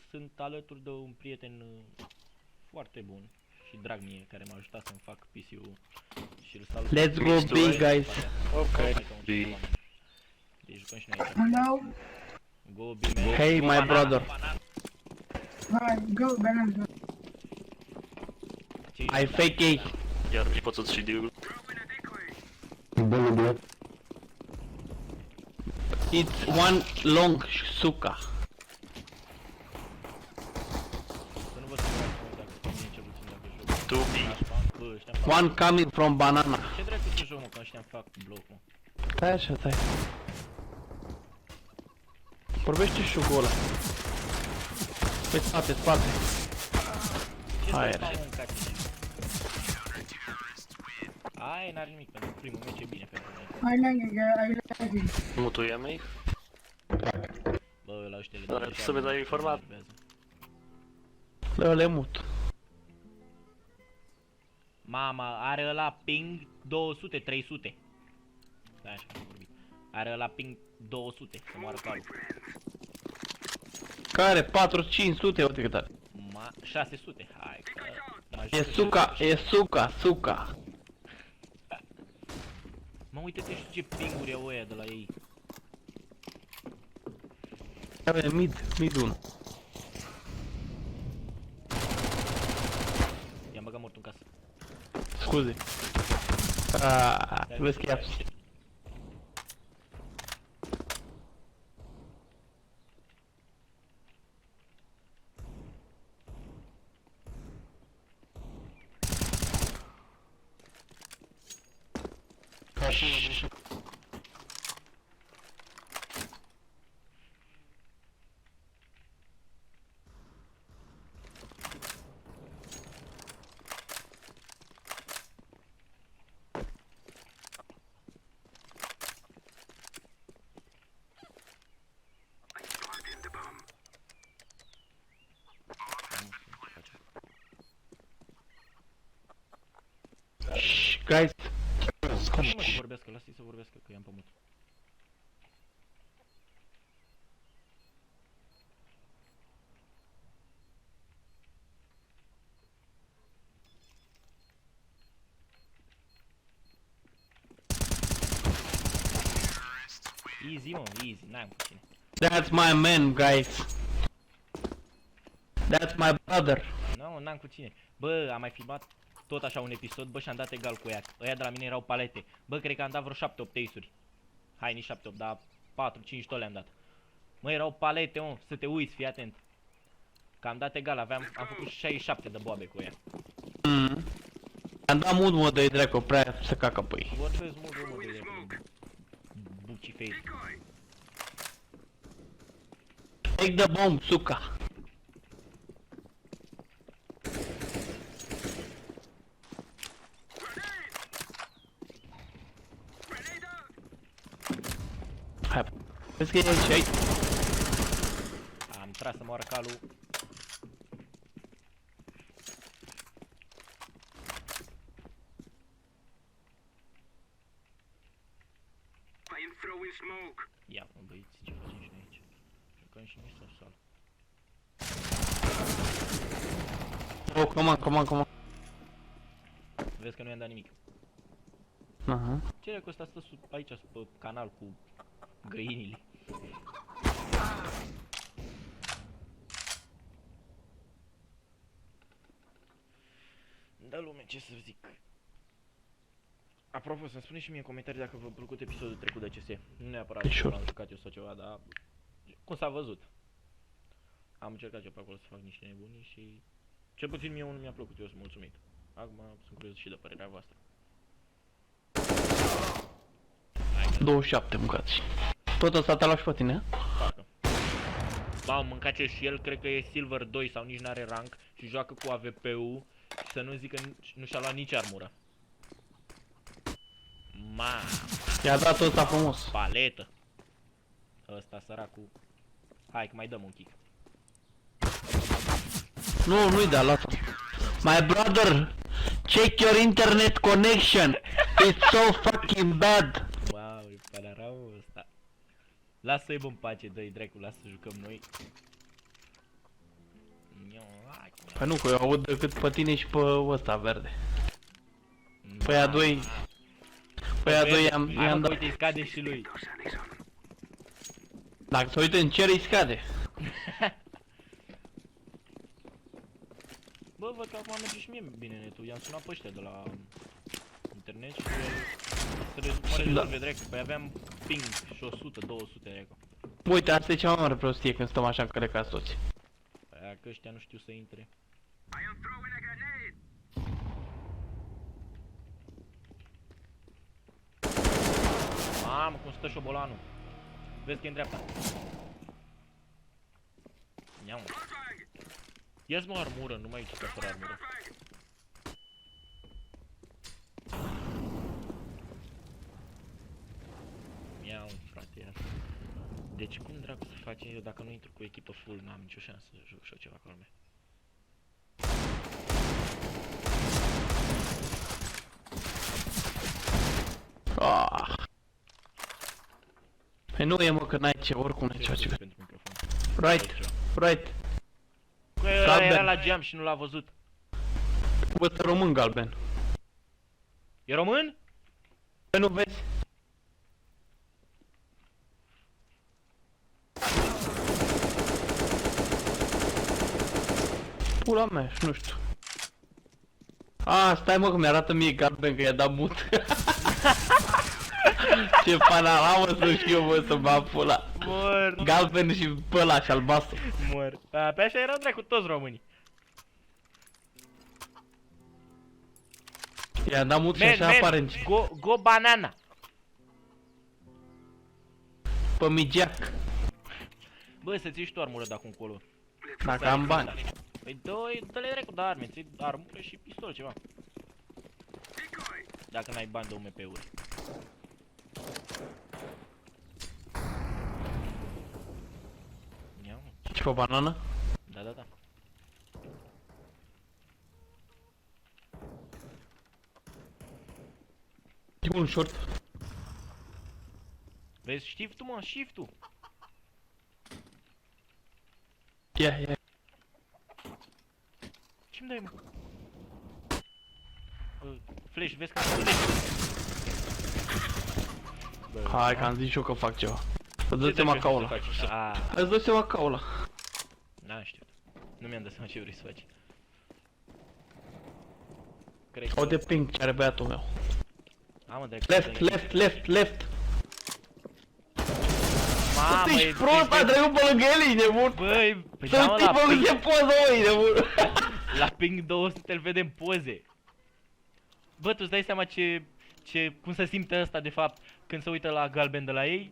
Sunt alături de un prieten foarte bun și drag mie, care m-a ajutat să-mi fac PC-ul și îl salut. Let's go B, guys. Ok. Deci jucăm și noi aici. Hello. Go B, man. Hey, Go my banana, brother. banana. Hi, go banana. Ce I fake A. Iar îi pot să-ți și deal. It's one long suka. Să nu vă supărați dacă pe mine cel puțin dacă joc. Tu B. Bă, ăștia îmi fac... One coming from banana. Ce dracu să joc, mă, că ăștia îmi fac bloc, mă. Stai așa, stai. Vorbește și cu ăla. Pe spate, spate. Ce Aia să era. fac, mă, în caci? Aia n-are nimic, pentru primul meci e bine pentru noi. I like it. Mutuie mei. Bă, la ăștia le Dar dau să vă dai informat. Le mut. Mama, are ăla ping 200, 300. Stai așa, am vorbit. Are ăla ping 200, să moară calul. Care? 4-500, uite cât are. 600, hai că... E suka, e suka. Mă, uite-te și ce pinguri au ăia de la ei. Avem mid 1. I-am băgat mortul în casă. Scuze. Vezi că e abs. Guys, Cum mă să vorbească? Lasă-i să vorbească, că i-am pe mut. Easy, mă, easy, n-am cu cine. that's my man, guys. That's my brother. Nu, n-am cu cine. Bă, am mai filmat tot așa un episod, bă, și am dat egal cu ea. Ăia de la mine erau palete. Bă, cred că am dat vreo 7-8 ace-uri. Hai, nici 7-8, dar 4-5 tot le-am dat. Mă, erau palete, mă, să te uiți, fii atent. Că am dat egal, am făcut 67 de boabe cu ea. Am dat mult, mă, dă-i dracu, prea să cacă pe ei. Vorbesc mult, mă, de bucifei. Take the bomb, suka. Hai, vezi că e aici, aici. Am tras să moară calul. Ia, mă, băieți, ce facem și noi aici? Jucăm și noi sau sal? Oh, come on. Vezi că nu i-am dat nimic. Aha. Ce recu ăsta stă aici pe canal cu găinile? Da, lume, ce să zic. Apropo, să-mi spuneți și mie în comentarii dacă v-a plăcut episodul trecut de CS. Nu neapărat că Sure. m-am jucat eu sau ceva, dar cum s-a văzut. Am încercat eu pe acolo să fac niște nebunii și cel puțin mie unul mi-a plăcut, eu sunt mulțumit. Acum sunt curios și de părerea voastră. 27, mâncați. Tot ăsta te-a luat și pe tine, Facă. Ba, am mâncat și el, cred că e Silver 2 sau nici n-are rank și joacă cu AVP-ul și să nu zic că nu și-a luat nici armură. Ma, I-a dat ăsta frumos. paletă. Ăsta săracul. Hai că mai dăm un kick. Nu-i de-a luat. My brother, check your internet connection. It's so fucking bad. Wow, e pare rău ăsta. Lasă-i bă în pace, dă-i dracu, lasă să jucăm noi. Păi nu, că eu aud decât pe tine și pe ăsta verde. Păi a doi... Păi a doi i-am Hai mă, dat... uite, îi scade și lui. Dacă se uită în cer, îi scade. Bă, văd că acum merge și mie bine netul. I-am sunat pe ăștia de la internet și mă rezolve direct. Păi aveam ping și 100, 200 reco. Uite, asta e cea mai mare prostie când stăm așa încălecați toți. Păi că ăștia nu știu să intre. Mamă, cum stă șobolanul. Vezi că e în dreapta. Ia mă. Ia-ți mă armură, nu mai uite fără armură. Ia mă, frate, ia. Deci cum dracu să facem eu dacă nu intru cu echipă full, n-am nicio șansă să joc și eu ceva ca lumea. Ah. Păi nu e mă că n-ai ce, oricum n-ai ceva ce. Pentru microfon. Right, right. Că Galben. era la geam și nu l-a văzut. Ăsta român galben. E român? Păi nu vezi? Pula mea, nu știu. A, stai mă că mi-arată mie galben că i-a dat mut. Ce panalamă să și eu mă să bag pula. Mor. Galben și pe ăla și albastru. Mor. Pe așa erau dracu toți românii. I-a dat mut și Man, așa apare în go banana. pe migeac. Bă, să ții și tu armură de acum încolo. Dacă am bani. Păi dă-le dracu de arme, ții armură și pistol ceva. Dacă n-ai bani de UMP-uri. Ia mă. Ce pe banană? Da, da, da. E un short. Vezi, shift-ul mă, shift-ul. Ia. Ce-mi dai mă? Flash, vezi că am flash. Hai că am zis și eu că fac ceva. Îți dă seama ca ăla. Îți dă seama ca ăla. N-am știut. Nu mi-am dat seama ce vrei să faci. Cred O de ping ce are băiatul meu. Mamă, Left. Mamă, Tu ești prost, a trecut pe lângă el, e nebun. Băi, păi Să da, mă, știi pe lângă poză, e nebun. la ping 200 îl vedem poze. Bă, tu-ți dai seama cum se simte ăsta de fapt când se uită la galben de la ei?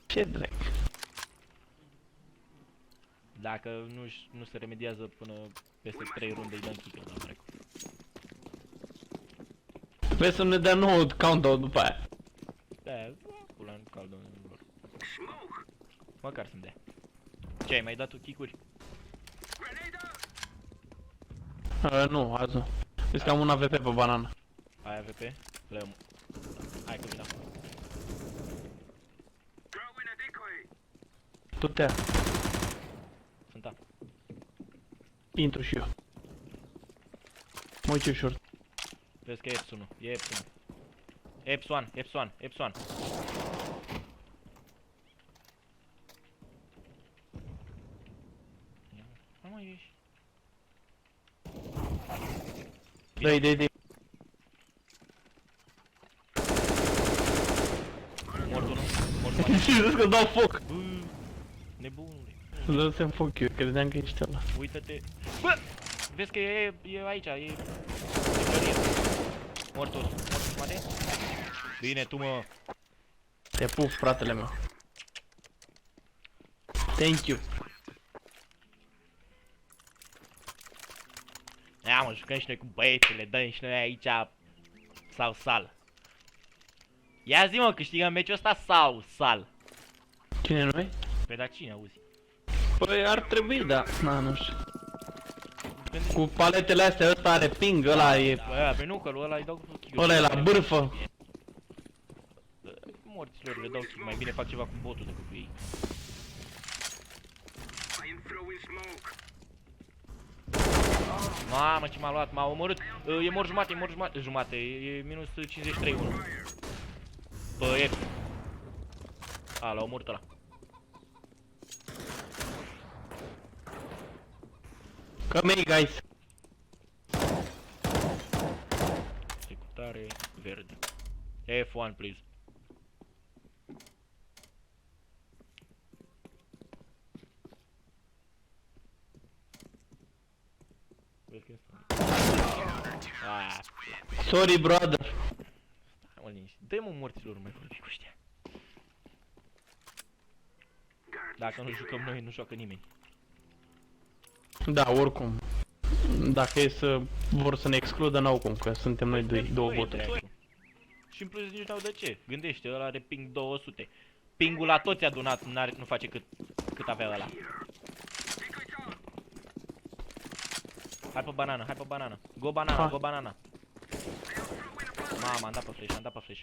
Ce drept. Dacă nu se remediază până peste 3 runde îi dăm kick-ul, da, dracu. Vrei să ne dea nouă countdown după aia. Da, pula în caldă lor. Măcar să-mi dea. Ce, ai mai dat tu kick-uri? Nu, azi nu. Vezi că am un AVP pe banană. Ai AVP? Le-am. Hai cu mine. Tu te Sunt A. intru și eu. Mă uit ce short. Vezi că e Epson-ul. E Epson-ul. Epson. Nu mai ieși. Dă-i. Mort unul. Mort mai. Și zici că dau foc. Nebunule. Îți dă să-mi foc eu, credeam că ești ăla. Uită-te. Bă! Vezi că e aici, e teorie. Mortul spate. Bine, tu mă. Te pup, fratele meu. Thank you. Ia mă, jucăm și noi cu băiețele, dăm și noi aici sau sal. Ia zi mă, câștigăm meciul ăsta sau sal? Cine noi? Păi da, cine auzi? Păi ar trebui, da. Na, nu știu. Cu paletele astea, ăsta are ping, ăla e... Bă, pe nu, că lui ăla îi dau cu kick. Ăla e la bârfă. Morților le dau kick, mai bine fac ceva cu botul decât cu ei. Mamă, ce m-a luat, m-a omorât. E mor jumate, e mor jumate, e minus 53 1. Bă, F. A, l-a omorât ăla. Come here, guys. Secutare verde. F1, please. Ah, Sorry, brother. hai mă liniște. Dă-i mă morților mai vorbi cu ăștia. Dacă nu jucăm noi, nu joacă nimeni. Da, oricum. Dacă e să vor să ne excludă, n-au cum, că suntem noi două boturi. dracu. Și în plus nici n-au de ce. Gândește, ăla are ping 200. Pingul la toți adunat nu face cât avea ăla. Hai pe banana, hai pe banana. Go banana, Ha. go banana. Mama, am dat pe flash, am dat pe flash.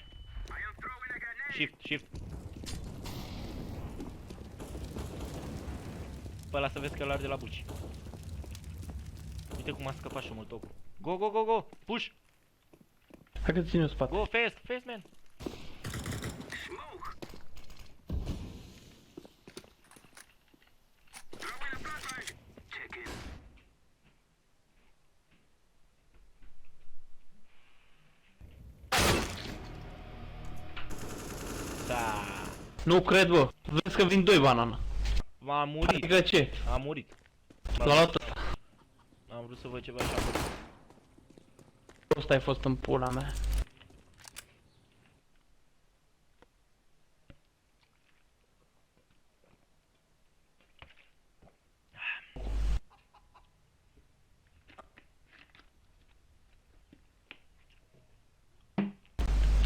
Shift, shift. Pe ăla să vezi că îl arde la buci. Uite cum a scăpat și molotov. Go, go, go, go! Push! Hai că ține în spate. Go, fast, fast, man! Da, Nu cred, bă. Vezi că vin doi banana. m-a murit, Adică ce? a murit. L-a luat ăsta. Am vrut să văd ceva și am murit. Ăsta ai fost în pula mea.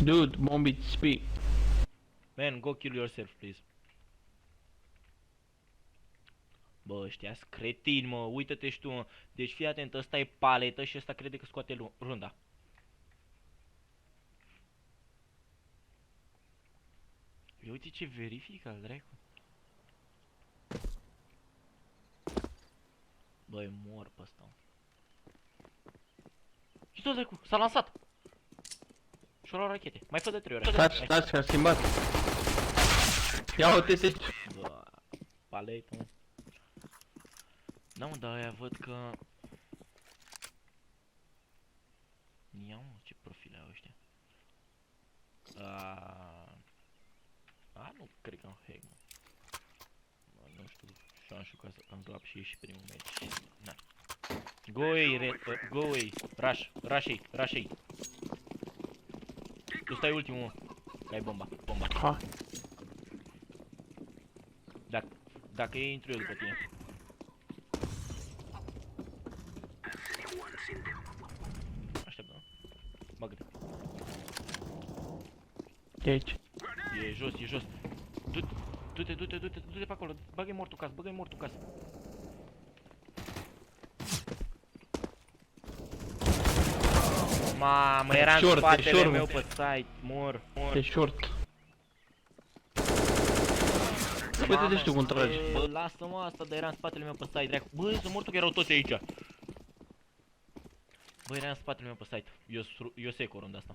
Dude, bomb speak. Man, go kill yourself, please. Bă, ăștia sunt cretini, mă, uită-te și tu, mă. Deci fii atent, ăsta e paletă și ăsta crede că scoate runda. Ia uite ce verifică al dracu. Băi, mor pe ăsta. Și tot dracu, s-a lansat. Și-o luat rachete. Mai fă de 3 ori. Stați, s-a schimbat. Ia uite se... Bă, paletă, mă. Da, mă, dar aia văd că... Ia, mă, ce profile au ăștia. Nu cred că am hack, mă. Nu știu, șansul că am luat și ieși primul meci. Na. Go away, go away. Rush ei. Tu stai ultimul, mă. Că ai bomba. Ha. Dacă e, intru eu după tine. Așteaptă, nu? Bagă-te. E aici. E jos. Du-te pe acolo. Bagă-i mortul casă, Mamă, era în Short, spatele short, meu mă. pe site, mor. E short. Uite-te știu cum tragi. Bă, lasă-mă asta, dar era în spatele meu pe site, dracu. Bă, sunt mortul că erau toți aici. Bă, era în spatele meu pe site. Eu seco runda asta.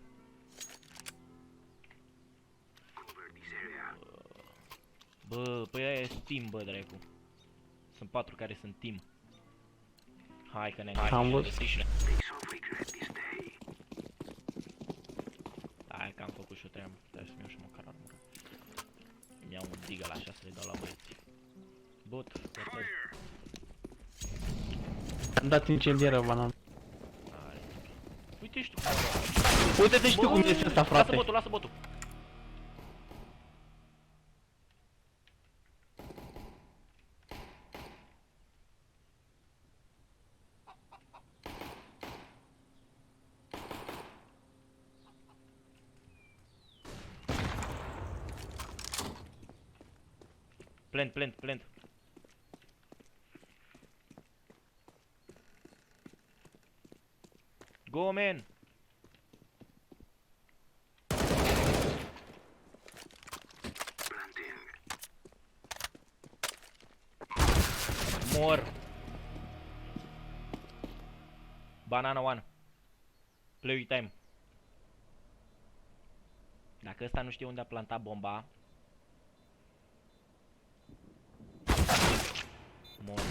Bă, păi aia e team, bă, dracu. Sunt 4 care sunt team. Hai că ne-am Am văzut. Hai că am făcut și o treabă. Trebuie să-mi iau și măcar armură. Îmi iau un digă la 6 să le dau la băieți. Bot, gata. Am dat incendiară banana. Uite și tu. Uite-te știu cum este asta, frate. Lasă botul. Plant. Go, man. Mor. Banana one. Play with time. Dacă ăsta nu știe unde a plantat bomba, mor.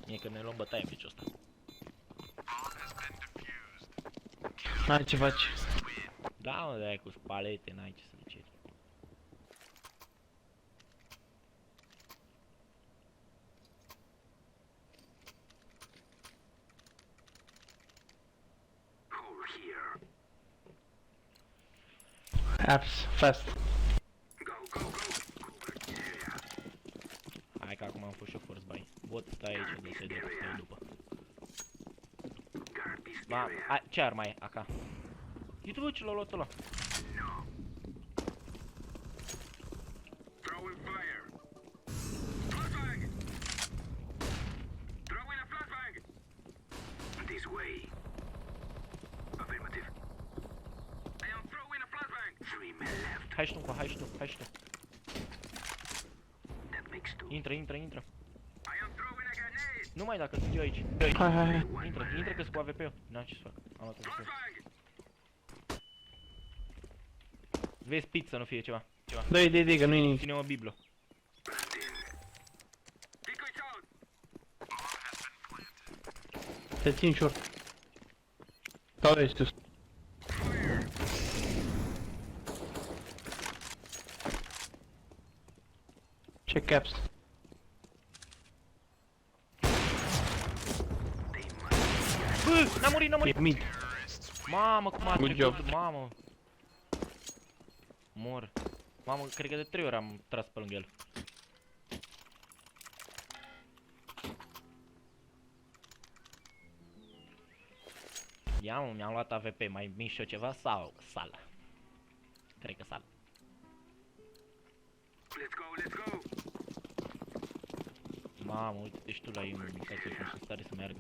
E că ne luăm bătaie în meciul ăsta. N-ai ce faci. Da, mă, de-aia cu spalete, n-ai ce să le ceri. Apps, fast. Hai că acum am fost și eu force buy. Bot, stai aici, de se drept, stai după. Ma, ce arma e? AK. Uite-vă ce l-a luat ăla. Hai și tu, hai și tu, hai și tu. Intră, intră, intră. Numai dacă sunt eu aici. Hai. Intră că-s cu AVP-ul. N-am ce să fac. Am luat AVP-ul. Vezi pit să nu fie ceva. Dă-i, că nu-i nimic. Ține-o biblo. Te țin short. Dau de sus. Ce caps? Bă, n-a murit, n-a murit. E mid. Mamă, cum a Good trecut, job. mamă. Mor. Mamă, cred că de 3 ori am tras pe lângă el. Ia mă, mi-am luat AVP, mai mișo ceva sau sală? Cred că sală. Mamă, uite-te și tu la ei în ubicație și nu sunt stare să meargă.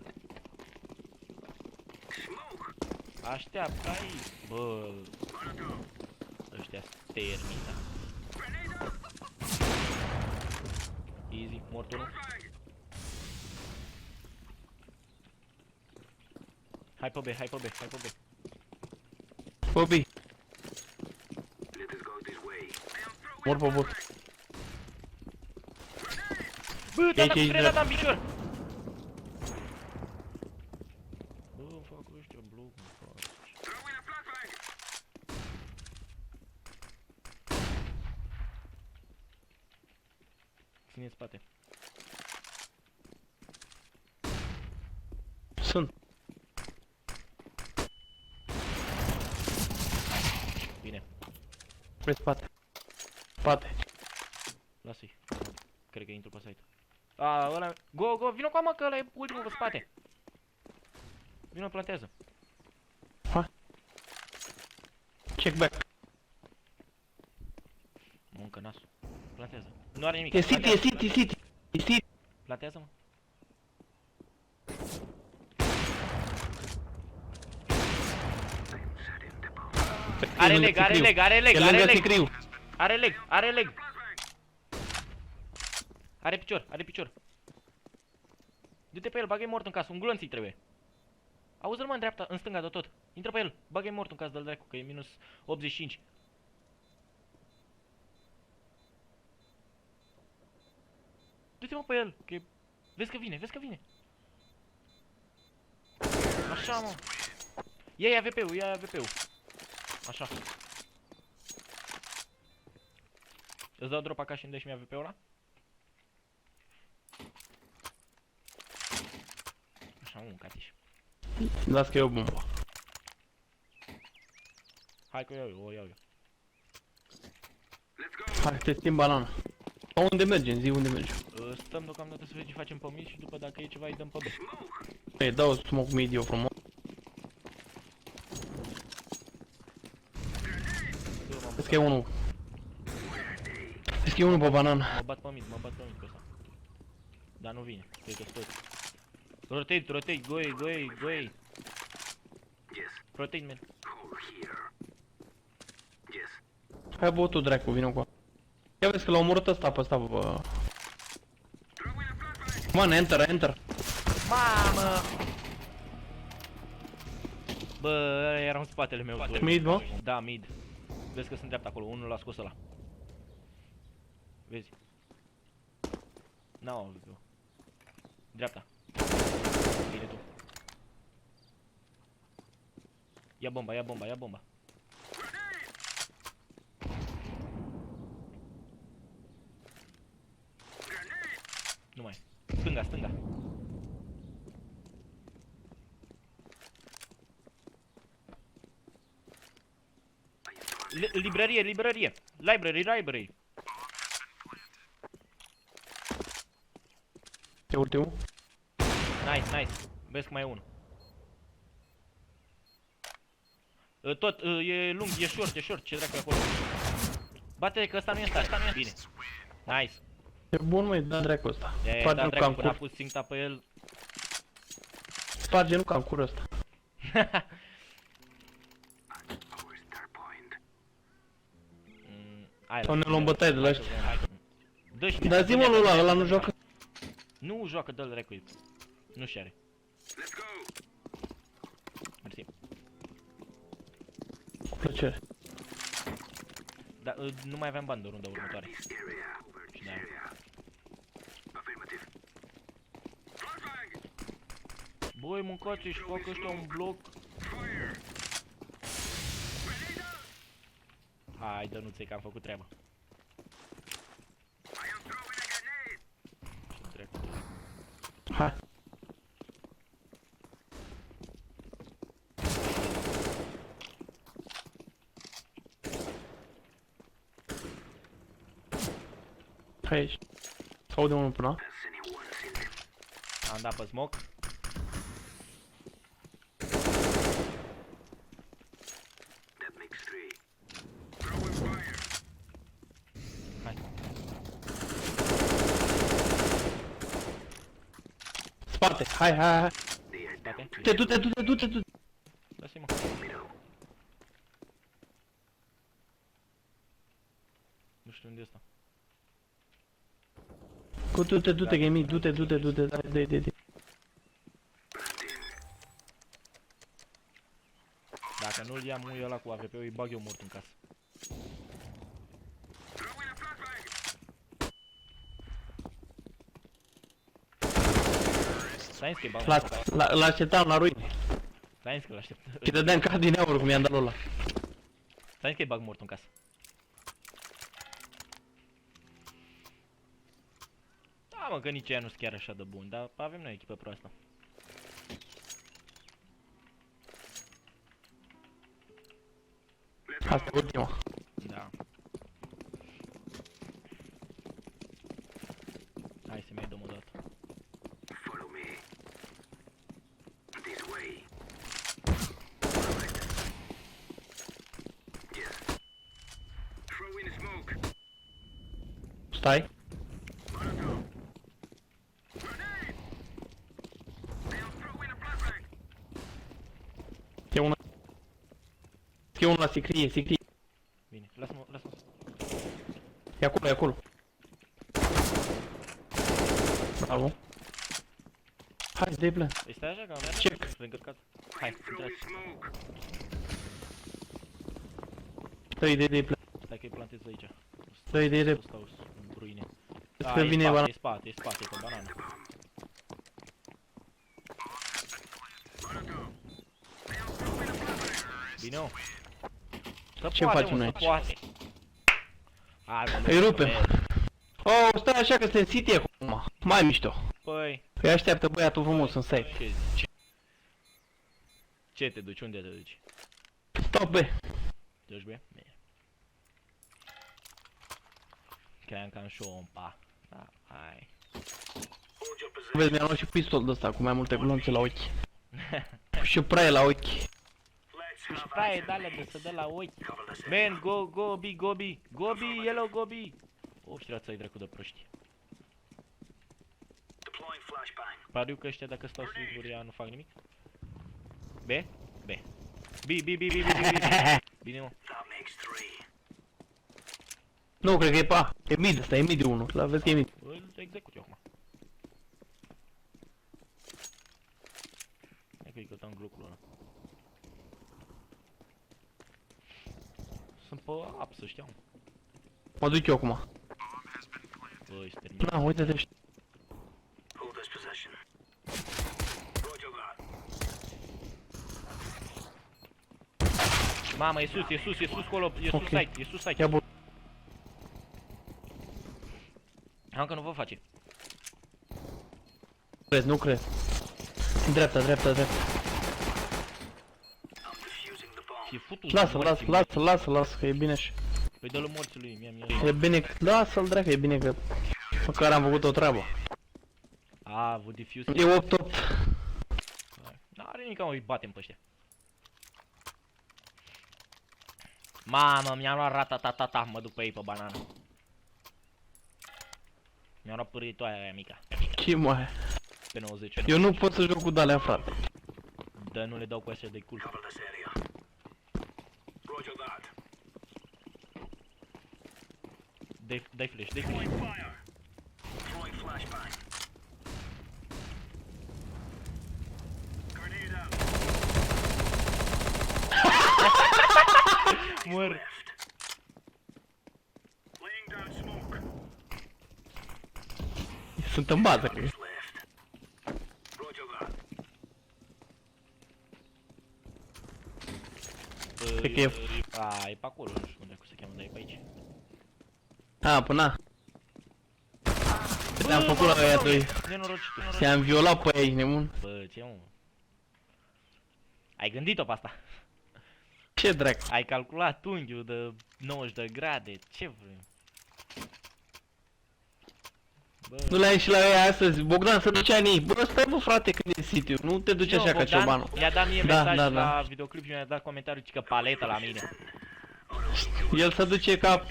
Așteaptă aici, bă. Ăștia termina. Easy, mort unul. Hai pe B, hai pe B, hai pe B. Bobby. Mor pe bot. Bă, da, Aici, grenada în picior! Bă, fac ăștia bloc, mă fac. Ține în spate. Sunt. Bine, Pe spate. Spate. lasă-i. Cred că intru pe site. A, ăla... Go, go, vino cu ama că ăla e ultimul pe spate. Vino, plantează. Check back. Mă, încă nasul. Plantează. Nu are nimic. E city, e Plantează, city, e city. E city. plantează, mă. Are leg, are leg, are leg, E are lângă leg. sicriu. Are leg, are leg. Are picior, are picior. Du-te pe el, bagă-i mort în casă, un glonț-i trebuie. Auzi-l mă în dreapta, în stânga de tot. Intră pe el, bagă-i mort în casă de-l dracu, că e minus 85. Du-te mă pe el, că e... Vezi că vine, vezi că vine. Așa mă. Ia-i AVP-ul, ia-i AVP-ul. Așa. Îți dau drop acasă și îmi dai și mie AVP-ul ăla? Așa, un catiș. Las că e o bombă. Hai că o iau eu, o iau eu. Hai, te schimb banana. Pa unde mergem? Zi unde mergem. Stăm deocamdată să vedem ce facem pe mid și după dacă e ceva îi dăm pe B. Păi, dau smoke mid eu frumos. Vezi că e unul. Vezi că e unul pe banana. Mă bat pe mid pe ăsta. Dar nu vine, cred că tot. Rotate, rotate, go away, go away, go away. Rotate, man. Hai botul dracu, vină cu Ia vezi că l-a omorât ăsta pe ăsta, bă. Man, enter. Mamă! Bă, ăla era în spatele meu. doi. Mid, bă? Da, mid. Vezi că sunt dreapta acolo, unul l-a scos ăla. Vezi? N-au auzit, bă. Dreapta. Bine tu. Ia bomba. Nu mai. Stânga. Librărie. Library. E ultimul. Nice. Vezi că mai e unul. Tot, e lung, e short, ce dracu e acolo. Bate că ăsta nu e în stare. Bine. Nice. E bun, măi, da dracu ăsta. Da, Sparge nu dracu, cam până a cur. pus țincta pe el. Sparge nu cam cur ăsta. Sau ne luăm bătaie de la ăștia. Dar zi-mă lui ăla nu joacă. Nu joacă, dă-l dracu. Nu și are. Mersi. Cu plăcere. Dar nu mai aveam bani de runda următoare. Și de-aia. Băi, mâncați și fac ăștia un bloc. Hai, Dănuțe, că am făcut treaba. Ce dracu. Hai. Hai aici. S-aude unul până. Am dat pe smoke. Hai. Spate. Hai. Bate. Du-te. Lasă-i, mă. Nu știu unde e ăsta. Cu du-te, gaming. Du-te. Dai. Dacă nu-l ia muiul ăla cu AVP-ul, îi bag eu mort în casă. Stai că-i bag mort în casă. L-așteptam la ruine. Stai că l-aștept. Și dădeam ca din aur cum i-am dat lui ăla. Stai că-i bag mort în casă. Da, mă, că nici ea nu-s chiar așa de bun, dar avem noi echipă proastă. Asta e ultima. Da. Hai să mai dăm o dată. Stai. E unul la sicrie. Bine, lasă-mă. E acolo. Bravo. Hai, dai plan. Îi stai așa că am mers? Check. L-ai încărcat? Hai, intrați. Dai plan. Stai că-i plantez aici. Dai Să stau în ruine. Că vine banana. E spate, pe banană. Bine, o. Ce facem noi aici? Poate. Hai, mă, Îi rupem. băi. Oh, stai așa că suntem City acum. Mai mișto. Păi, Îi așteaptă băiatul frumos în site. ce zici? Ce te duci? Unde te duci? Stop, be. Te duci, bine? Bine. Cream că am și o ompa. Da, hai. Vezi, mi-am luat și pistol de ăsta cu mai multe glonțe la ochi. Și praie la ochi. Și praie de-alea de să dă la ochi. Man, go B. Go B, yellow, go B. Of, și să-i dracu de proști. Pariu că ăștia dacă stau siguri ea nu fac nimic. B? B. B. Bine, mă. Nu, cred că e pe A. E mid ăsta, e mid 1. La vezi că e mid. Îl execut eu acum. Hai că-i căutăm lucrul ăla. Sunt pe up, să știam. Mă duc eu acum. Băi, se termină. Na, uite-te. Mamă, e sus colo, e sus Ok. site, e sus site. Ia bun. Am că nu vă face. Cred, nu cred. Dreapta. Și futu. Lasă, că e bine și... Păi dă-l morții lui, mie. E bine că... Lasă-l dracu, e bine că... Măcar am făcut o treabă. A avut diffuse. E 8-8. N-are nimic, mă, îi batem pe ăștia. Mamă, mi-am luat ratatatata, mă duc pe ei pe banană. Mi-am luat pârâitoaia aia mica. Ce mai? Pe 90. Eu nu pot să joc cu de-alea, frate. Dă, nu le dau cu astea de cul. Dai flash. Mor. Sunt în bază, cred. Cred că e... A, e pe acolo, nu știu unde se cheamă, dar e pe aici. A, până a. Le-am făcut la ăia doi. Nenorocit. I-am violat pe ei, nebun. Bă, ce mă? Ai gândit-o pe asta? Ce dracu? Ai calculat unghiul de 90 de grade, ce vrei? Bă, Nu le-ai și la ăia astăzi. Bogdan să ducea în ei. Bă, stai bă, frate, când e City. Nu te duci așa ca ciobanul. mi-a dat mie Da, mesaj da, la videoclip și mi-a dat comentariu că paletă la mine. El se duce ca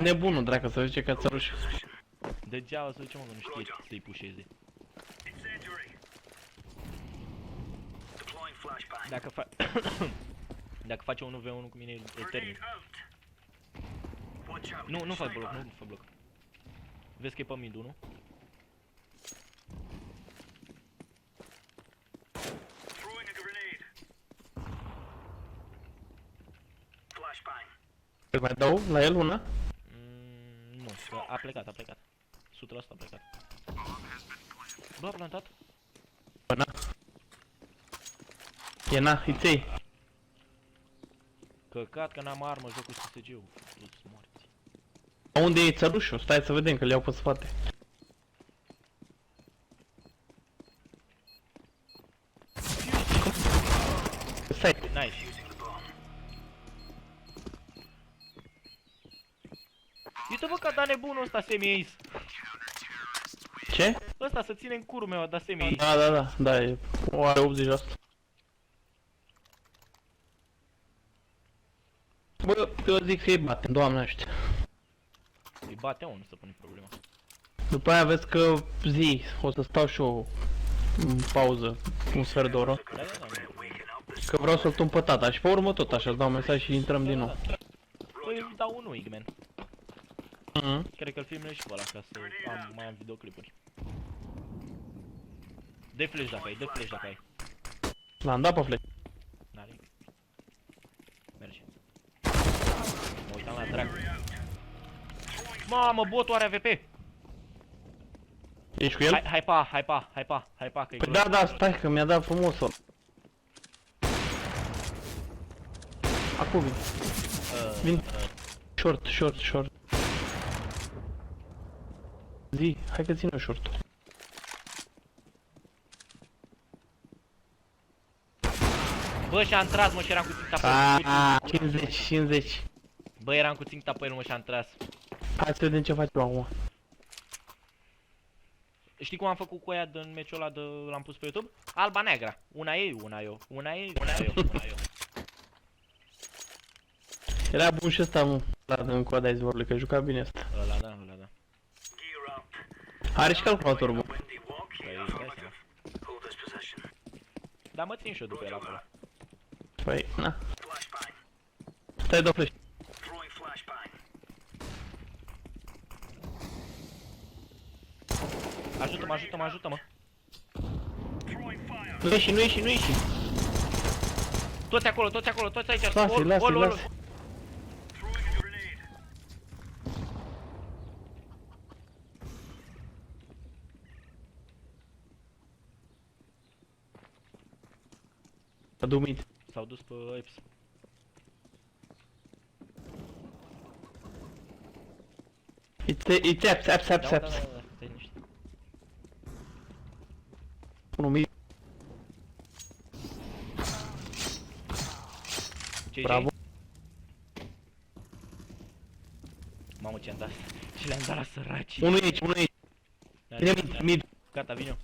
nebunul, dracu, se duce ca țăruș. Degeaba să duce, mă, că nu știe să-i pușeze. Dacă Dacă face 1v1 cu mine, e termin. Nu fac bloc. Vezi că e pe mid, nu? Îl mai dau la el una? Nu, că a plecat. 100% a plecat. Bă, a plantat? Bă, na. E na, iței. Căcat că n-am armă, joc cu SSG-ul. Toți morți. Unde e țărușul? Stai să vedem că le iau pe spate. Stai. Nice. Uite bă că a dat nebunul ăsta semi-ace. Ce? Ăsta să ține în curul meu, a dat semi-ace. Da, e... O are 80%. Bă, eu zic să-i batem, doamne ăștia. Îi bate unul să pune problema. După aia vezi că zi, o să stau și eu în pauză, un sfert de oră. Da. Că vreau să-l tun pe tata și pe urmă tot așa, îți dau mesaj și intrăm din nou. Păi îmi dau un wing, man. Cred că îl filmez și pe ăla ca să mai am videoclipuri. Dă flash dacă ai, L-am dat pe flash. N-are. Merge. Mă uitam la drag. Mamă, botul are AVP. Ești cu el? Hai pa, că e Păi gros. da, stai că mi-a dat frumos ăla. Acum vin. Vin. Short. Zi, hai că țin eu short-ul. Bă, și-am tras, mă, și eram cu ținta pe el. 50. Bă, eram cu ținta pe el, mă, și-am tras. Hai să vedem ce facem acum. Știi cum am făcut cu aia din meciul ăla de l-am pus pe YouTube? Alba neagra. Una ei, una eu. Era bun și ăsta, mă. La în coada izvorului, că juca bine ăsta. Ăla da. Are și calculator, bă. Păi, dai seama. Dar mă țin și eu după el acolo. Păi, na. Stai, dă flash. Ajută-mă, ajută-mă, ajută-mă. Nu ieși, nu ieși, nu ieși. Toți acolo, toți acolo, toți aici. Lasă-i, Ol, lasă-i, ol, ol. lasă-i. Adu mid. S-au dus pe Eps. It's apps, apps, apps, Da, apps. stai liniște. Unul mid. Ce Bravo. Mamă, ce-am dat. Ce le-am dat la săraci. Unul aici, unul aici. Vine mid, mid. Gata, vin eu.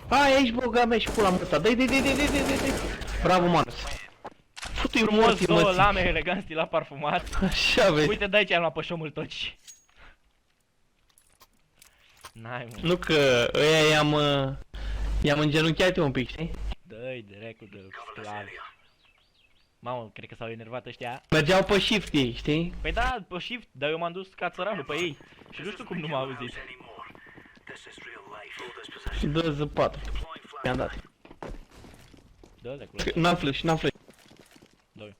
Hai aici, băga mea și pula mea ăsta. Dai. Bravo, Manus. Futu-i Frumos, morții, două mății. lame elegant, stilat parfumat. Așa vezi. Uite, dai ce am luat pe șomul toci. N-ai, mă. Nu că ăia i-am îngenunchiat eu un pic, știi? Dă-i directul de sclavi. Mamă, cred că s-au enervat ăștia. Mergeau pe shift ei, știi? Păi da, pe shift, dar eu m-am dus ca țăranul pe ei. Și nu știu cum nu m-au auzit. Și dă zăpadă. Mi-am dat. Dă de acolo. N-am flash, n-am flash. Dă-i.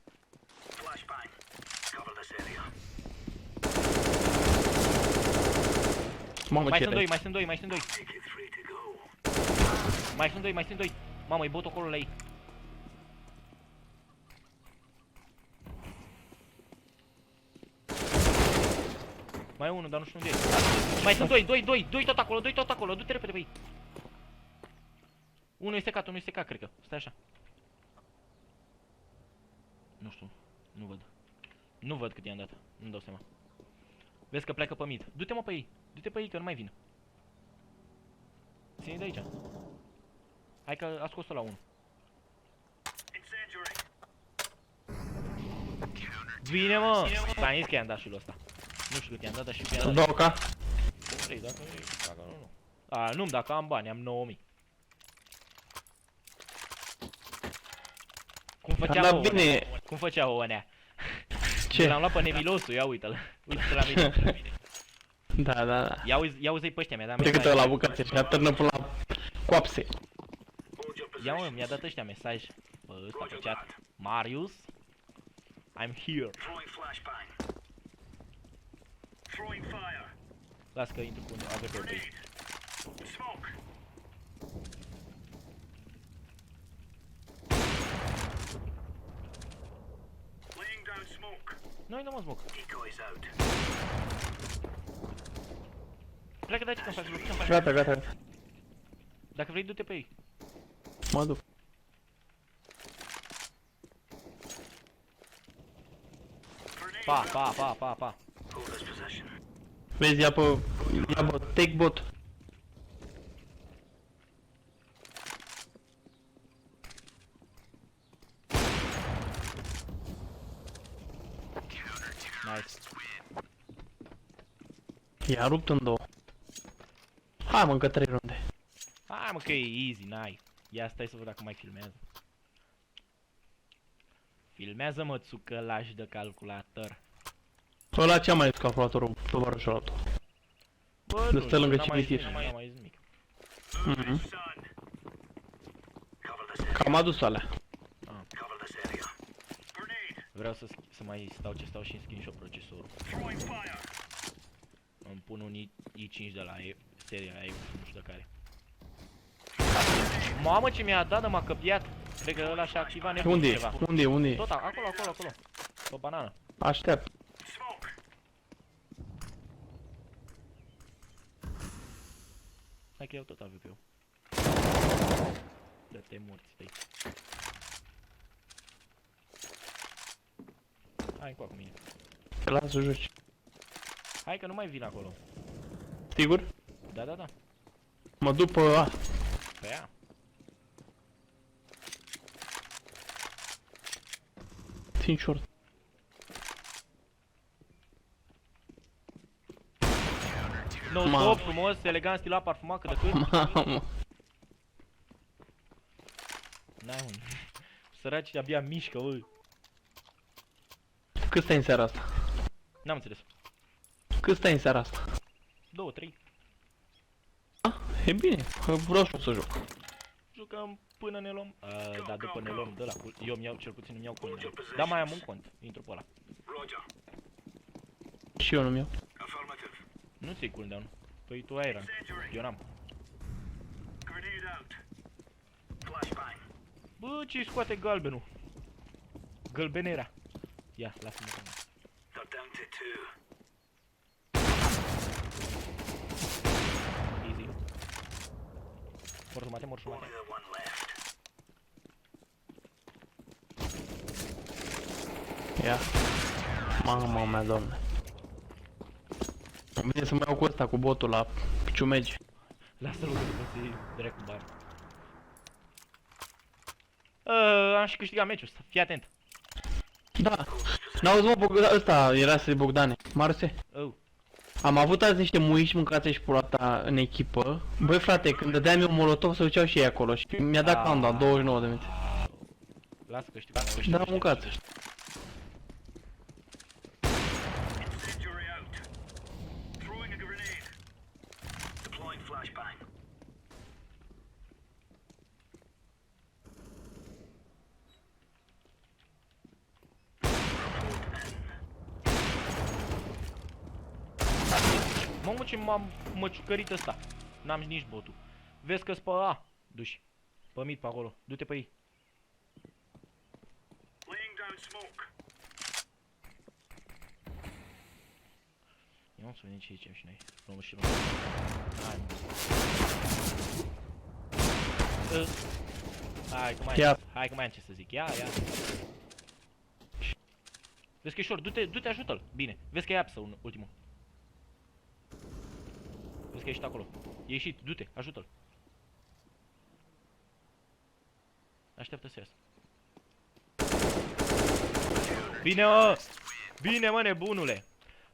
Mamă, Mai ce sunt rău. doi, mai sunt doi, mai sunt doi. Mai sunt doi, mai sunt doi. Mamă, e botul acolo la ei. Mai e unul, dar nu știu unde e. Mai sunt doi tot acolo, du-te repede pe ei. Unul este cat, unul este cat, cred că. Stai așa. Nu știu, nu văd. Nu văd cât i-am dat, nu-mi dau seama. Vezi că pleacă pe mid. Du-te mă pe ei, du-te pe ei că nu mai vin. Ține de aici. Hai că a scos-o la 1. Bine, mă! S-a zis că i-am dat și lui ăsta. Nu știu cât i-am dat, dar și că i-am dat. Două ca. Vrei, dacă vrei, dacă nu. A, nu-mi, dacă am bani, am 9000. Cum făcea Dar ouă, bine. nea? Cum făcea ouă, nea? Ce? L-am luat pe Nemilosul, ia uite-l. Uite-te la mine. Da. Ia uzi-i pe ăștia, mi-a dat Uite cât mesaj. la bucate și atârnă până la coapse. Ia mă, mi-a dat ăștia mesaj. Bă, ăsta pe chat. Marius, I'm here. Las că intru cu un AVP pe ei. Nu-i dă mă smoke. Pleacă de aici când faci lucru. Gata. Dacă vrei, du-te pe ei. Mă duc. Pa. Vezi, ia bot, take bot. Nice. I-a rupt în două. Hai mă, încă 3 runde. Hai mă că e easy, n-ai. Ia stai să văd dacă mai filmează. Filmează mă, țucălaș de calculator. Ăla ce-a mai zis calculatorul, tovarășul ăla. Bă, De nu, stă lângă n-am mai cimitir. zis, n-am mai zis nimic. Cam adus alea. Vreau să mai stau și în screenshot procesorul. Îmi pun un i5 de la seria aia, nu știu de care. Mamă ce mi-a dat de m-a căpiat. Cred că ăla și-a activat nebun Unde e? ceva. Unde e? Tot acolo. Pe banană. Aștept. Hai că eu tot AVP-ul. Dă-te morți, stai. Hai încoa cu mine. Te las să joci. Hai că nu mai vin acolo. Sigur? Da. Mă duc pe A. Pe ea. Țin short. No stop, frumos, elegant, stilat, parfumat, cât de cât. Mamă. N-ai un. Săraci abia mișcă, bă. Cât stai în seara asta? N-am înțeles. Cât stai în seara asta? 2, 3. E bine, vreau și eu să joc. Jucăm până ne luăm. Dar după ne luăm de la cul. Eu îmi iau, cel puțin îmi iau cont. Dar mai am un cont. Intru pe ăla. Și eu nu-mi iau. Nu ți-i cooldown. Păi tu ai rank. Eu n-am. Bă, ce scoate galbenul? Gălbenera. Ia, lasă-mă pe mine. Easy. Mor jumate, mor jumate. Ia. Mama mea, doamne. Vine să mă iau cu ăsta, cu botul la ciumegi. Lasă-l că după să-i dracu bani. Am și câștigat meciul ăsta, fii atent. Da. N-auzi mă, ăsta era să Bogdane. Marse. Oh. Am avut azi niște muiși mâncate și pulata în echipă. Băi frate, când dădeam eu molotov se duceau și ei acolo și mi-a dat countdown 29 de minute. Lasă că știu. Da, mâncați. Mamă, ce m-am măciucărit ăsta. N-am nici botul. Vezi că-s pe A. Du-și. Pe mid pe acolo. Du-te pe ei. Ia să vedem ce zicem și noi. Luăm și luăm. Hai, mă. Hai că mai am ce să zic. Ia. Vezi că e short. Du-te, ajută-l. Bine. Vezi că e apsă ultimul. Vezi că ești acolo. E ieșit, du-te, ajută-l. Așteaptă să iasă. Bine, mă! Bine, mă, nebunule!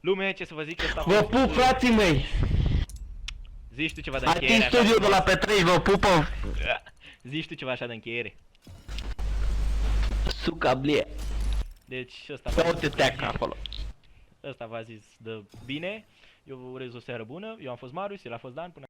Lume, ce să vă zic, ăsta... Vă pup, frații mei! Zici tu ceva de încheiere. Ating studiul de la Petrei, vă pupă! Zici tu ceva așa de încheiere. Suca blie! Deci ăsta... Sau-te teacă acolo! Ăsta v-a zis de bine. Eu vă urez o seară bună. Eu am fost Marius, el a fost Dan. Până